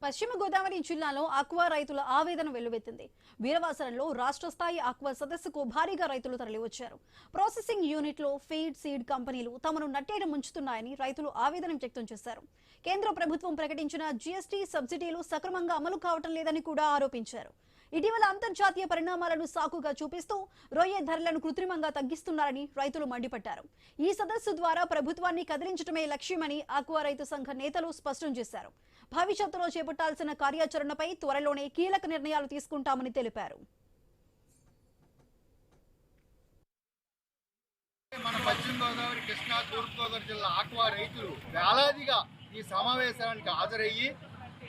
పశ్చిమ గోదావరి జిల్లాలో ఆక్వా రైతుల ఆవేదన వెల్లువెత్తింది. వీరవాసరంలో రాష్ట్ర స్థాయి ఆక్వా సదస్సుకు భారీగా రైతులు తరలివచ్చారు. ప్రాసెసింగ్ యూనిట్లో ఫీడ్ సీడ్ కంపెనీలు తమను నట్టేట ముంచుతున్నాయని రైతులు ఆవేదన వ్యక్తం చేశారు. కేంద్ర ప్రభుత్వం ప్రకటించిన జీఎస్టీ సబ్సిడీలు సక్రమంగా అమలు కావటం లేదని కూడా ఆరోపించారు. ఇటీవల అంతర్జాతీయ పరిణామాలను సాకుగా చూపిస్తూ రొయ్య ధరలను కృత్రిమంగా తగ్గిస్తున్నారని రైతులు మండిపడ్డారు. ఈ సదస్సు ద్వారా ప్రభుత్వాన్ని కదిలించడమే లక్ష్యమని ఆక్వా రైతు సంఘ నేతలు స్పష్టం చేశారు. భవిష్యత్తులో చేపట్టాల్సిన కార్యాచరణపై త్వరలోనే కీలక నిర్ణయాలు తీసుకుంటామని తెలిపారు. మన పశ్చిమ గోదావరి, కృష్ణా, తూర్పు గోదావరి జిల్లా ఆక్వా రైతులు వేలాదిగా ఈ సమావేశానికి హాజరయ్యి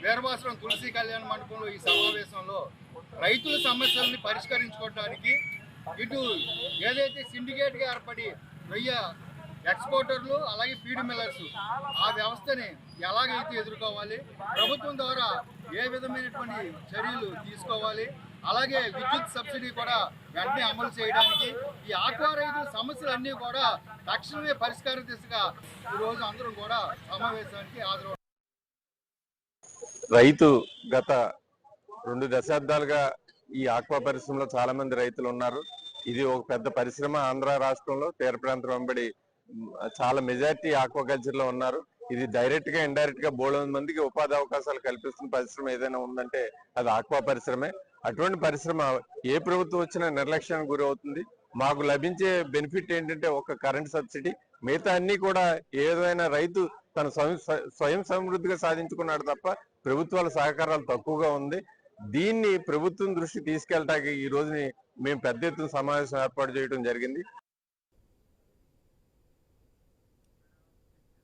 వీరవాసరం తులసి కళ్యాణ మండపంలో ఈ సమావేశంలో రైతుల సమస్యల్ని పరిష్కరించుకోవడానికి ఇటు ఏదైతే సిండికేట్గా ఏర్పడి రొయ్య ఎక్స్పోర్టర్లు అలాగే ఫీడ్ మిల్లర్స్ ఆ వ్యవస్థని ఎలాగైతే ఎదుర్కోవాలి, ప్రభుత్వం ద్వారా ఏ విధమైనటువంటి చర్యలు తీసుకోవాలి, అలాగే విద్యుత్ సబ్సిడీ కూడా వెంటనే అమలు చేయడానికి ఈ ఆక్వా రైతుల సమస్యలన్నీ కూడా తక్షణమే పరిష్కార దిశగా ఈరోజు అందరం కూడా సమావేశానికి హాజరవుతారు. రైతు గత 2 దశాబ్దాలుగా ఈ ఆక్వా పరిశ్రమలో చాలా మంది రైతులు ఉన్నారు. ఇది ఒక పెద్ద పరిశ్రమ. ఆంధ్ర రాష్ట్రంలో తీర ప్రాంతం వెంబడి చాలా మెజారిటీ ఆక్వాకల్చర్ లో ఉన్నారు. ఇది డైరెక్ట్ గా ఇండైరెక్ట్ గా బోలెడు మందికి ఉపాధి అవకాశాలు కల్పిస్తున్న పరిశ్రమ ఏదైనా ఉందంటే అది ఆక్వా పరిశ్రమే. అటువంటి పరిశ్రమ ఏ ప్రభుత్వం వచ్చినా నిర్లక్ష్యానికి గురి అవుతుంది. మాకు లభించే బెనిఫిట్ ఏంటంటే ఒక కరెంట్ సబ్సిడీ, మిగతా అన్ని కూడా ఏదైనా రైతు తన స్వయం సమృద్ధిగా సాధించుకున్నాడు తప్ప ప్రభుత్వాల సహకారాలు తక్కువగా ఉంది. దీన్ని ప్రభుత్వం దృష్టి తీసుకెళ్ళటానికి ఈ రోజుని మేము పెద్ద ఎత్తున సమావేశం ఏర్పాటు చేయడం జరిగింది.